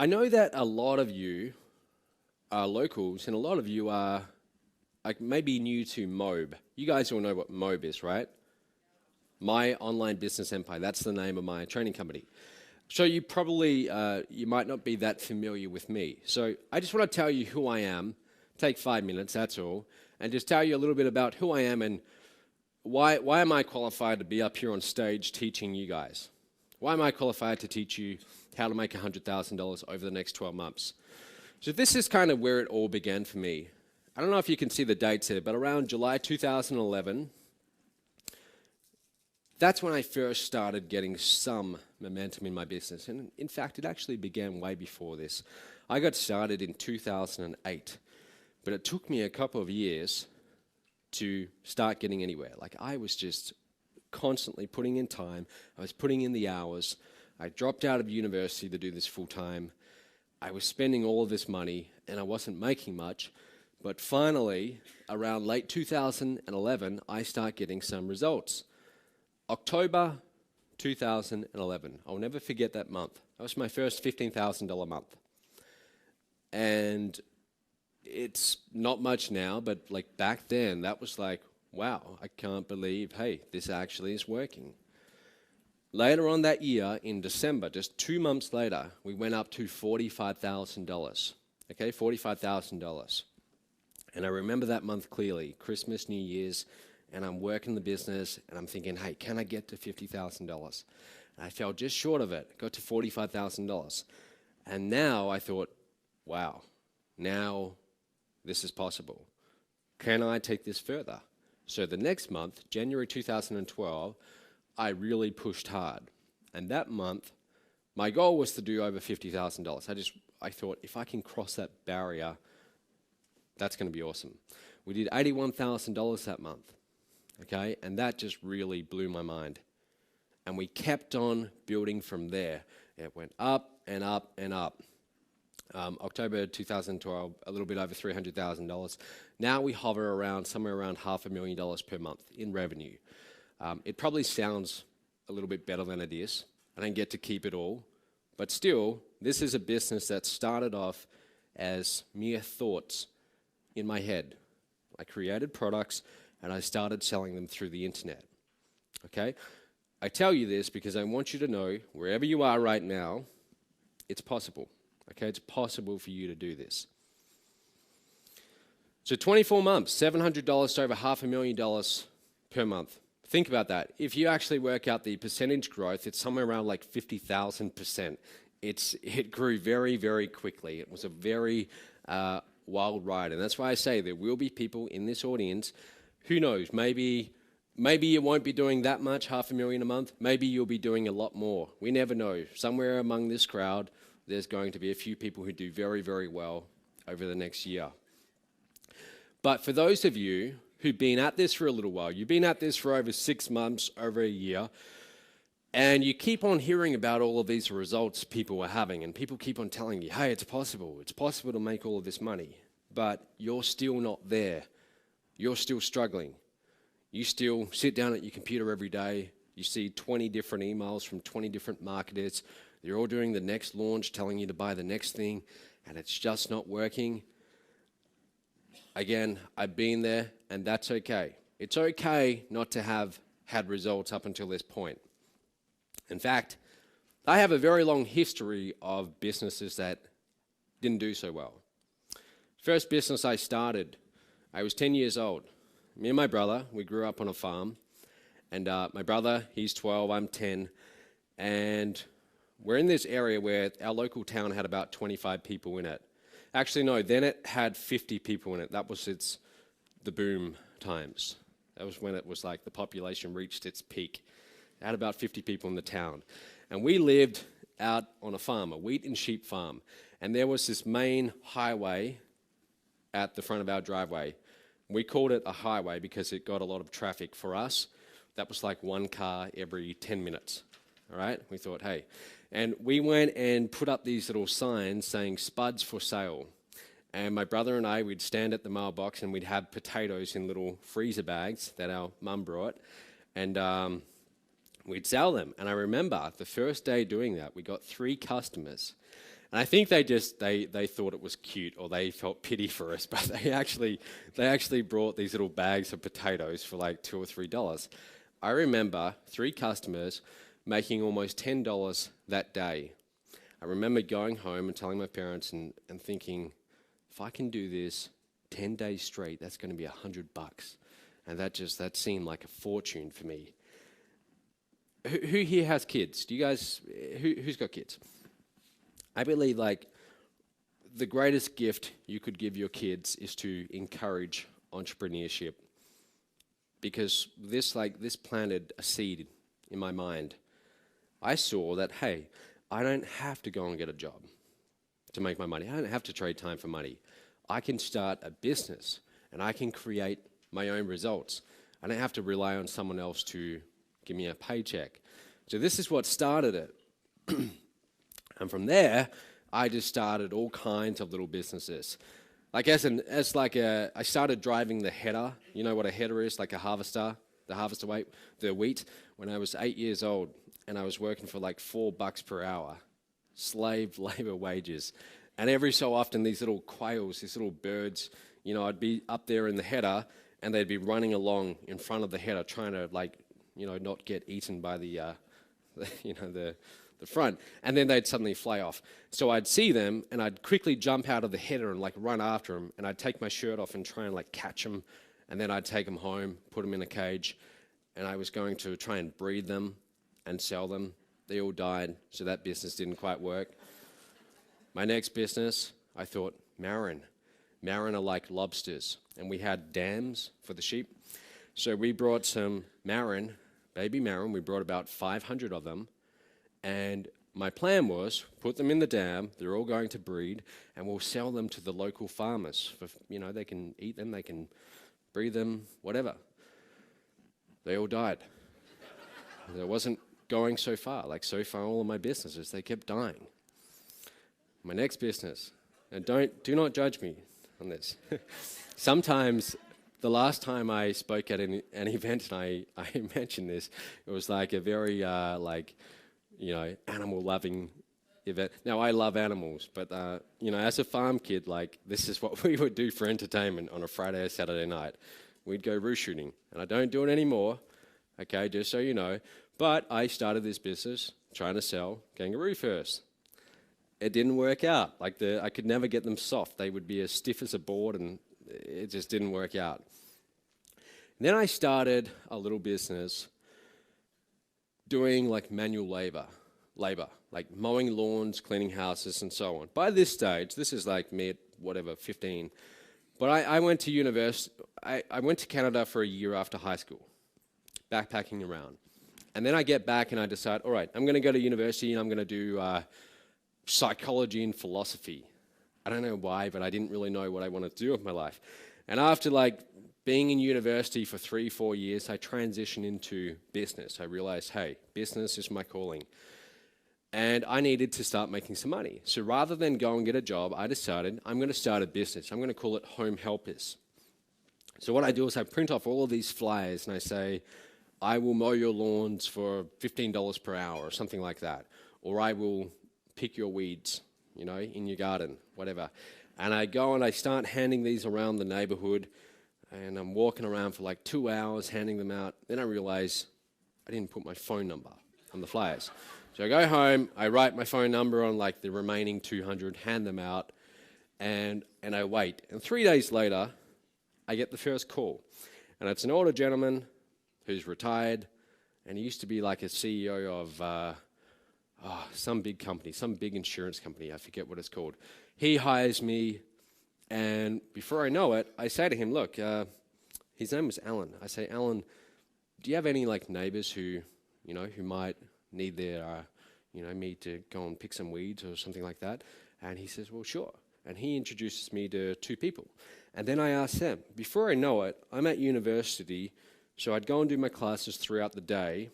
I know that a lot of you are locals and a lot of you are like maybe new to MOBE. You guys all know what MOBE is, right? My Online Business Empire. That's the name of my training company. So you probably, you might not be that familiar with me. So I just want to tell you who I am. Take 5 minutes, that's all. And just tell you a little bit about who I am and why am I qualified to be up here on stage teaching you guys? Why am I qualified to teach you how to make $100,000 over the next 12 months? So this is kind of where it all began for me. I don't know if you can see the dates here, but around July 2011, that's when I first started getting some momentum in my business. And in fact, it actually began way before this. I got started in 2008, but it took me a couple of years to start getting anywhere. Like I was just constantly putting in time. I was putting in the hours. I dropped out of university to do this full time. I was spending all of this money and I wasn't making much. But finally, around late 2011, I start getting some results. October 2011. I'll never forget that month. That was my first $15,000 month. And it's not much now, but like back then, that was like, wow, I can't believe, hey, this actually is working. Later on that year, in December, just 2 months later, we went up to $45,000. Okay, $45,000. And I remember that month clearly, Christmas, New Year's, and I'm working the business, and I'm thinking, hey, can I get to $50,000? I fell just short of it, got to $45,000. And now I thought, wow, now this is possible. Can I take this further? So the next month, January 2012, I really pushed hard. And that month, my goal was to do over $50,000. I thought, if I can cross that barrier, that's going to be awesome. We did $81,000 that month, okay? And that just really blew my mind. And we kept on building from there. It went up and up and up. October 2012, a little bit over $300,000. Now we hover around somewhere around $500,000 per month in revenue. It probably sounds a little bit better than it is. I don't get to keep it all. But still, this is a business that started off as mere thoughts in my head. I created products and I started selling them through the internet. Okay? I tell you this because I want you to know, wherever you are right now, it's possible. Okay? It's possible for you to do this. So 24 months, $700 to over $500,000 per month. Think about that. If you actually work out the percentage growth, it's somewhere around like 50,000%. It grew very, very quickly. It was a very wild ride. And that's why I say there will be people in this audience, who knows, maybe you won't be doing that much, $500,000 a month. Maybe you'll be doing a lot more. We never know. Somewhere among this crowd, there's going to be a few people who do very, very well over the next year. But for those of you who've been at this for a little while, you've been at this for over 6 months, over a year, and you keep on hearing about all of these results people are having, and people keep on telling you, hey, it's possible to make all of this money, but you're still not there. You're still struggling. You still sit down at your computer every day, you see 20 different emails from 20 different marketers, they're all doing the next launch, telling you to buy the next thing, and it's just not working. Again, I've been there, and that's okay. It's okay not to have had results up until this point. In fact, I have a very long history of businesses that didn't do so well. First business I started, I was 10 years old. Me and my brother, we grew up on a farm, and my brother, he's 12, I'm 10, and we're in this area where our local town had about 25 people in it. Actually, no, then it had 50 people in it. That was the boom times. That was when it was like the population reached its peak. It had about 50 people in the town. And we lived out on a farm, a wheat and sheep farm. And there was this main highway at the front of our driveway. We called it a highway because it got a lot of traffic. For us, that was like one car every 10 minutes. All right? We thought, hey. And we went and put up these little signs saying spuds for sale. And my brother and I, we'd stand at the mailbox and we'd have potatoes in little freezer bags that our mum brought. And we'd sell them. And I remember the first day doing that, we got 3 customers. And I think they thought it was cute, or they felt pity for us, but they actually brought these little bags of potatoes for like $2 or $3. I remember 3 customers making almost $10 that day. I remember going home and telling my parents and thinking, if I can do this 10 days straight, that's going to be $100. And that seemed like a fortune for me. Who here has kids? Do you guys, who's got kids? I believe like the greatest gift you could give your kids is to encourage entrepreneurship, because this planted a seed in my mind. I saw that, hey, I don't have to go and get a job to make my money. I don't have to trade time for money. I can start a business and I can create my own results. I don't have to rely on someone else to give me a paycheck. So this is what started it. And from there, I just started all kinds of little businesses. Like I started driving the header. You know what a header is, like a harvester, the wheat, when I was 8 years old, and I was working for like $4 per hour, slave labor wages. And every so often, these little quails, these little birds, you know, I'd be up there in the header, and they'd be running along in front of the header, trying to not get eaten by the front, and then they'd suddenly fly off. So I'd see them, and I'd quickly jump out of the header and like run after them, and I'd take my shirt off and try and like catch them, and then I'd take them home, put them in a cage, and I was going to try and breed them and sell them. They all died, so that business didn't quite work. My next business, I thought, marron. Marron are like lobsters, and we had dams for the sheep. So we brought some marron, baby marron. We brought about 500 of them. And my plan was, put them in the dam, they're all going to breed, and we'll sell them to the local farmers. They can eat them, they can breed them, whatever. They all died. It wasn't going so far. Like so far, all of my businesses, they kept dying. My next business, and do not judge me on this. Sometimes, the last time I spoke at an event and I mentioned this, it was like a very animal-loving event. Now, I love animals, but, as a farm kid, this is what we would do for entertainment on a Friday or Saturday night. We'd go roo shooting, and I don't do it anymore, okay, just so you know. But I started this business trying to sell kangaroo furs. It didn't work out. I could never get them soft. They would be as stiff as a board, and it just didn't work out. And then I started a little business doing manual labor, like mowing lawns, cleaning houses, and so on. By this stage, this is like me at 15. But I went to university. I went to Canada for a year after high school, backpacking around. And then I get back and I decide, all right, I'm going to go to university and I'm going to do psychology and philosophy. I don't know why, but I didn't really know what I wanted to do with my life. And after being in university for 3-4 years, I transitioned into business. I realized, hey, business is my calling. And I needed to start making some money. So rather than go and get a job, I decided I'm going to start a business. I'm going to call it Home Helpers. So what I do is I print off all of these flyers and I say, I will mow your lawns for $15 per hour or something like that. Or I will pick your weeds, in your garden, whatever. And I go and I start handing these around the neighborhood. And I'm walking around for 2 hours handing them out. Then I realize I didn't put my phone number on the flyers. So I go home, I write my phone number on the remaining 200, hand them out, and I wait. And 3 days later, I get the first call. And it's an older gentleman who's retired, and he used to be a CEO of some big company, some big insurance company. I forget what it's called. He hires me. And before I know it, I say to him, look, his name was Alan. I say, Alan, do you have any neighbors who might need their, me to go and pick some weeds or something like that? And he says, well, sure. And he introduces me to 2 people. And then I ask them. Before I know it, I'm at university, so I'd go and do my classes throughout the day,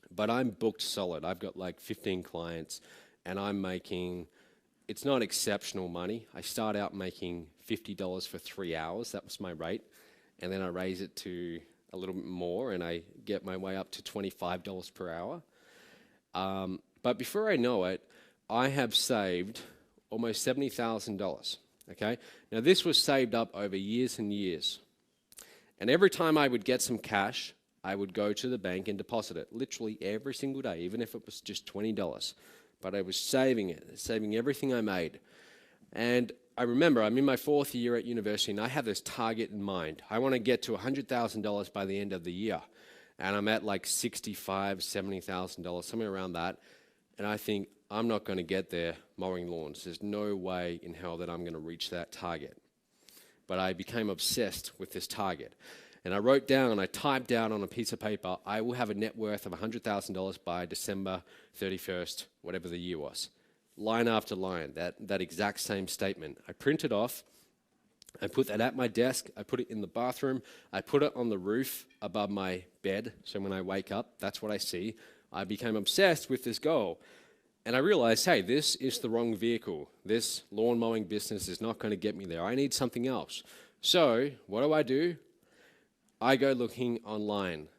but I'm booked solid. I've got 15 clients, and I'm making... It's not exceptional money. I start out making $50 for 3 hours. That was my rate. And then I raise it to a little bit more, and I get my way up to $25 per hour. But before I know it, I have saved almost $70,000, okay? Now, this was saved up over years and years. And every time I would get some cash, I would go to the bank and deposit it, literally every single day, even if it was just $20. But I was saving it, saving everything I made. And I remember I'm in my 4th year at university, and I have this target in mind. I want to get to $100,000 by the end of the year. And I'm at like $65,000, $70,000, somewhere around that. And I think, I'm not going to get there mowing lawns. There's no way in hell that I'm going to reach that target. But I became obsessed with this target. And I wrote down, I typed down on a piece of paper, I will have a net worth of $100,000 by December 31st, whatever the year was. Line after line, that exact same statement. I printed off, I put that at my desk, I put it in the bathroom, I put it on the roof above my bed, so when I wake up, that's what I see. I became obsessed with this goal. And I realized, hey, this is the wrong vehicle. This lawn mowing business is not going to get me there. I need something else. So what do? I go looking online.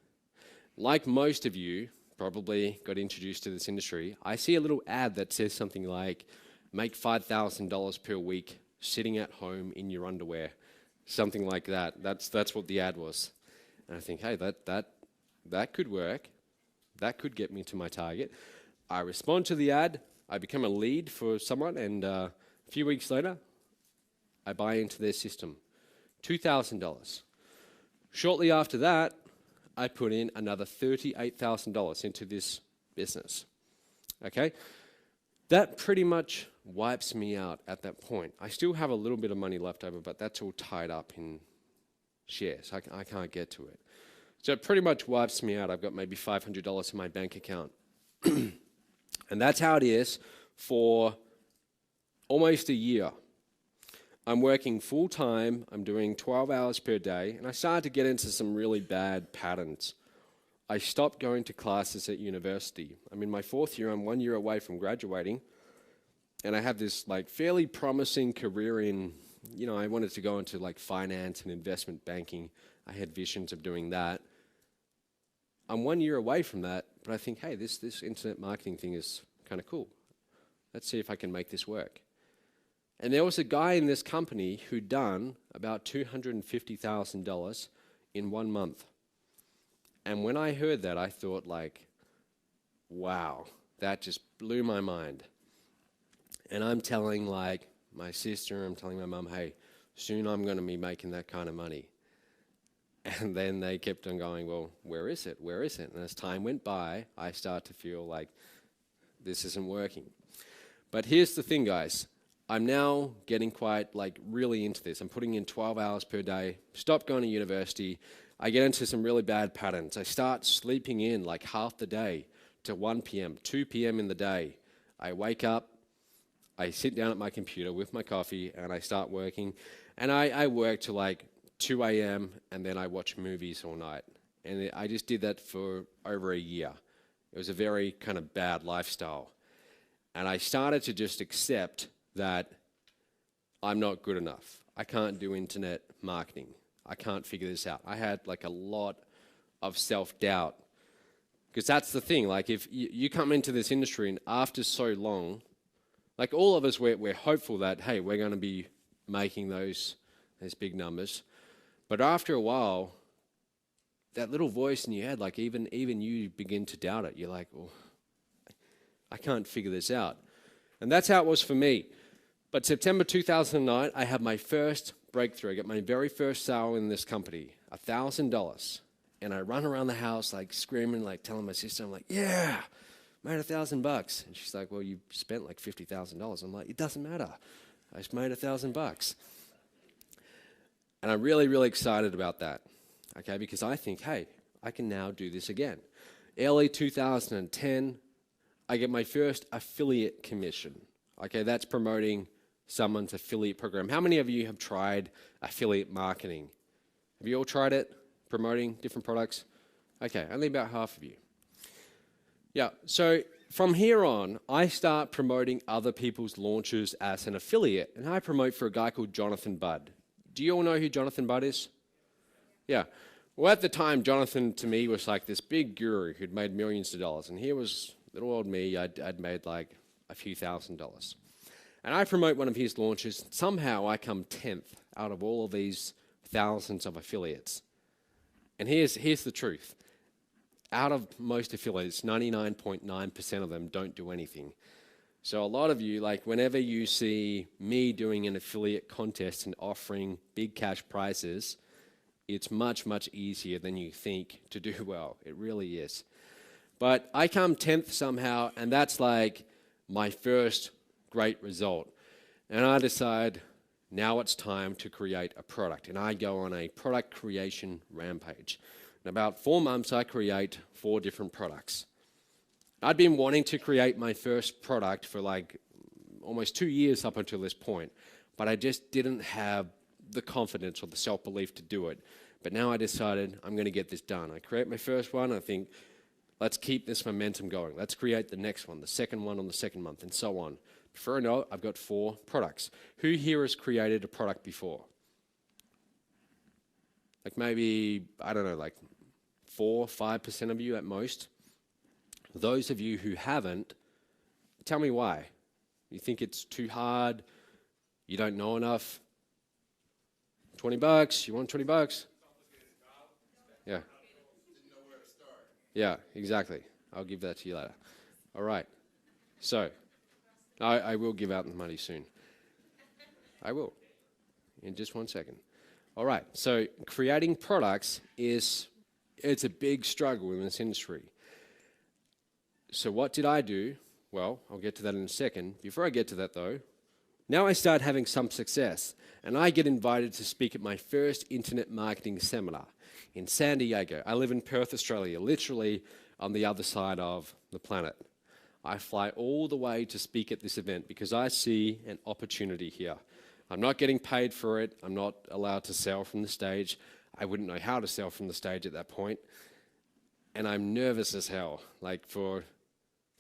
Like most of you probably got introduced to this industry, I see a little ad that says something like, make $5,000 per week sitting at home in your underwear. Something like that. That's what the ad was. And I think, hey, that could work. That could get me to my target. I respond to the ad, I become a lead for someone, and a few weeks later, I buy into their system. $2,000. Shortly after that, I put in another $38,000 into this business. Okay? That pretty much wipes me out at that point. I still have a little bit of money left over, but that's all tied up in shares. I can't get to it. So it pretty much wipes me out. I've got maybe $500 in my bank account. And that's how it is for almost a year. I'm working full time, I'm doing 12 hours per day, and I started to get into some really bad patterns. I stopped going to classes at university. I'm in my 4th year, I'm 1 year away from graduating, and I have this like fairly promising career in, I wanted to go into like finance and investment banking. I had visions of doing that. I'm 1 year away from that, but I think, hey, this internet marketing thing is kind of cool. Let's see if I can make this work. And there was a guy in this company who'd done about $250,000 in 1 month. And when I heard that, I thought like, wow, that just blew my mind. And I'm telling like my sister, I'm telling my mum, hey, soon I'm going to be making that kind of money. And then they kept on going, well, where is it? Where is it? And as time went by, I started to feel like this isn't working. But here's the thing, guys. I'm now getting quite like really into this. I'm putting in 12 hours per day, stop going to university. I get into some really bad patterns. I start sleeping in like half the day to 1 p.m., 2 p.m. in the day. I wake up, I sit down at my computer with my coffee, and I start working. And I work to like 2 a.m. and then I watch movies all night. And I just did that for over a year. It was a very kind of bad lifestyle. And I started to just accept that I'm not good enough. I can't do internet marketing. I can't figure this out. I had like a lot of self-doubt. Because that's the thing, like if you come into this industry and after so long, like all of us, we're hopeful that, hey, we're going to be making those big numbers. But after a while, that little voice in your head, like even you begin to doubt it. You're like, oh, I can't figure this out. And that's how it was for me. But September 2009, I had my first breakthrough. I got my very first sale in this company, $1,000. And I run around the house like screaming, like telling my sister, I'm like, yeah, made $1,000. And she's like, well, you spent like $50,000. I'm like, it doesn't matter. I just made $1,000. And I'm really, really excited about that, okay, because I think, hey, I can now do this again. Early 2010, I get my first affiliate commission. Okay, that's promoting someone's affiliate program. How many of you have tried affiliate marketing? Have you all tried it, promoting different products? Okay, only about half of you. Yeah, so from here on, I start promoting other people's launches as an affiliate, and I promote for a guy called Jonathan Budd. Do you all know who Jonathan Budd is? Yeah. Well, at the time, Jonathan, to me, was like this big guru who'd made millions of dollars. And here was little old me. I'd made like a few $1,000s. And I promote one of his launches. Somehow I come 10th out of all of these thousands of affiliates. And here's the truth. Out of most affiliates, 99.9% of them don't do anything. So a lot of you, like whenever you see me doing an affiliate contest and offering big cash prizes, it's much, much easier than you think to do well. It really is. But I come 10th somehow, and that's like my first great result. And I decide, now it's time to create a product. And I go on a product creation rampage. In about 4 months, I create 4 different products. I'd been wanting to create my first product for like almost 2 years up until this point, but I just didn't have the confidence or the self-belief to do it. But now I decided I'm going to get this done. I create my first one, I think, let's keep this momentum going. Let's create the next one, the second one on the second month, and so on. Before I know it, I've got 4 products. Who here has created a product before? Like maybe, I don't know, like 4, 5% of you at most. Those of you who haven't, tell me why. You think it's too hard? You don't know enough? $20? You want $20? Yeah. Yeah, exactly. I'll give that to you later. All right. So, I will give out the money soon. I will. In just 1 second. All right. So, creating products it's a big struggle in this industry. So what did I do? Well, I'll get to that in a second. Before I get to that though, now I start having some success and I get invited to speak at my first internet marketing seminar in San Diego. I live in Perth, Australia, literally on the other side of the planet. I fly all the way to speak at this event because I see an opportunity here. I'm not getting paid for it. I'm not allowed to sell from the stage. I wouldn't know how to sell from the stage at that point. And I'm nervous as hell. Like for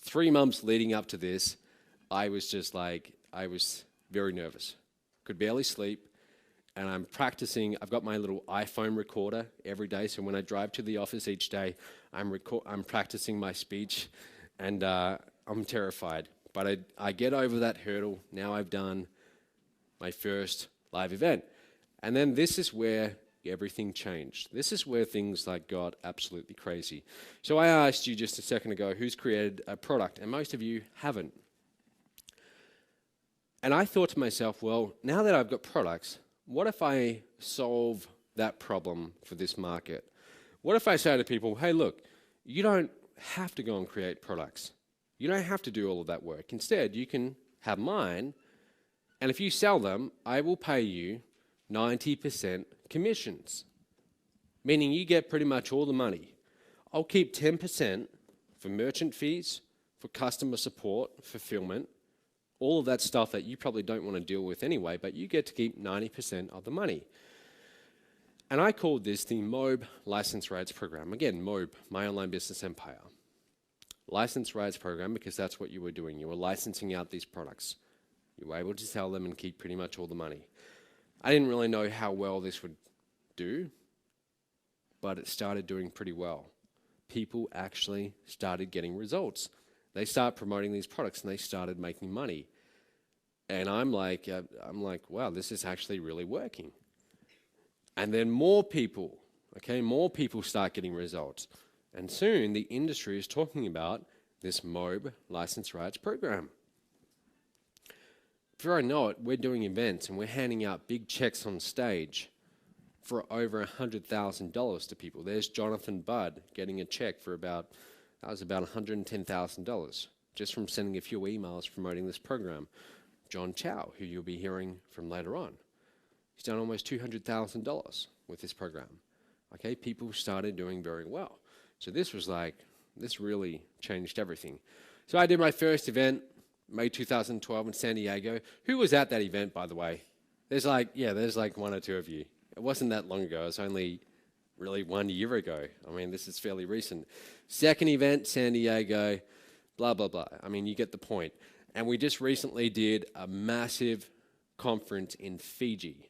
3 months leading up to this, I was very nervous. Could barely sleep. And I'm practicing. I've got my little iPhone recorder every day. So when I drive to the office each day, I'm practicing my speech. And I'm terrified. But I get over that hurdle. Now I've done my first live event. And then this is where everything changed. This is where things like got absolutely crazy. So I asked you just a second ago, who's created a product? And most of you haven't. And I thought to myself, well, now that I've got products, what if I solve that problem for this market? What if I say to people, hey, look, you don't have to go and create products. You don't have to do all of that work. Instead, you can have mine, and if you sell them, I will pay you 90% commissions, meaning you get pretty much all the money. I'll keep 10% for merchant fees, for customer support, fulfillment, all of that stuff that you probably don't want to deal with anyway, but you get to keep 90% of the money. And I called this the MOBE License Rights Program. Again, MOBE, My Online Business Empire. License Rights Program, because that's what you were doing. You were licensing out these products. You were able to sell them and keep pretty much all the money. I didn't really know how well this would do, but it started doing pretty well. People actually started getting results. They started promoting these products and they started making money. And I'm like, wow, this is actually really working. And then more people start getting results. And soon the industry is talking about this MOBE License Rights Program. Before I know it, we're doing events and we're handing out big checks on stage for over $100,000 to people. There's Jonathan Budd getting a check for about $110,000 just from sending a few emails promoting this program. John Chow, who you'll be hearing from later on, he's done almost $200,000 with this program. Okay, people started doing very well. So this really changed everything. So I did my first event, May 2012 in San Diego. Who was at that event, by the way? There's like 1 or 2 of you. It wasn't that long ago. It was only really 1 year ago. I mean, this is fairly recent. Second event, San Diego, blah, blah, blah. I mean, you get the point. And we just recently did a massive conference in Fiji.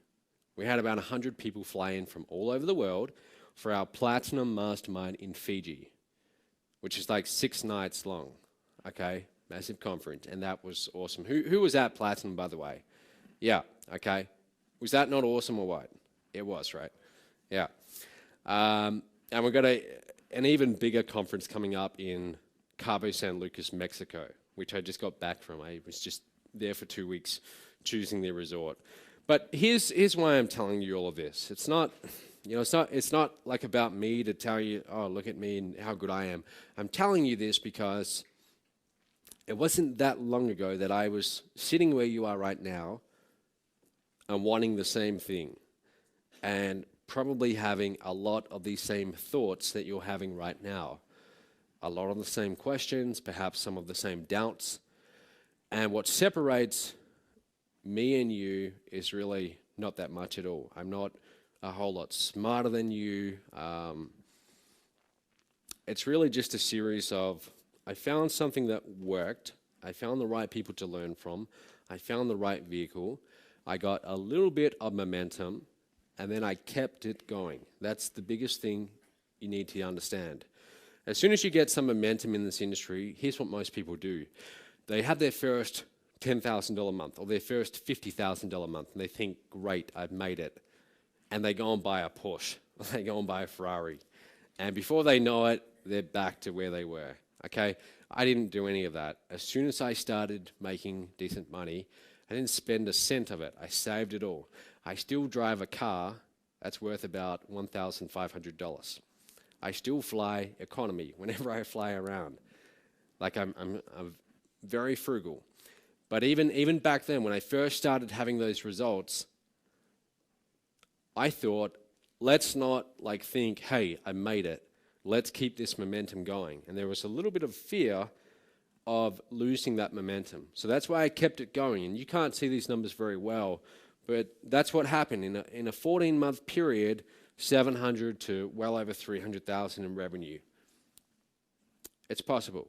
We had about 100 people fly in from all over the world for our Platinum Mastermind in Fiji, which is like 6 nights long, okay? massive conference, and that was awesome. Who was at Platinum, by the way? Yeah, okay. Was that not awesome or what? It was, right? Yeah. And we've got an even bigger conference coming up in Cabo San Lucas, Mexico, which I just got back from. I was just there for 2 weeks choosing the resort. But here's why I'm telling you all of this. It's not, it's not like about me to tell you, oh, look at me and how good I am. I'm telling you this because it wasn't that long ago that I was sitting where you are right now and wanting the same thing, and probably having a lot of these same thoughts that you're having right now. A lot of the same questions, perhaps some of the same doubts. And what separates me and you is really not that much at all. I'm not a whole lot smarter than you. It's really just a series of, I found something that worked. I found the right people to learn from. I found the right vehicle. I got a little bit of momentum, and then I kept it going. That's the biggest thing you need to understand. As soon as you get some momentum in this industry, here's what most people do. They have their first $10,000 month or their first $50,000 month, and they think, great, I've made it. And they go and buy a Porsche, or they go and buy a Ferrari. And before they know it, they're back to where they were, okay? I didn't do any of that. As soon as I started making decent money, I didn't spend a cent of it. I saved it all. I still drive a car that's worth about $1,500. I still fly economy whenever I fly around. Like I'm very frugal. But even back then, when I first started having those results, I thought, let's not think, hey, I made it. Let's keep this momentum going. And there was a little bit of fear of losing that momentum. So that's why I kept it going. And you can't see these numbers very well, but that's what happened. In a 14-month period, 700 to well over 300,000 in revenue. It's possible.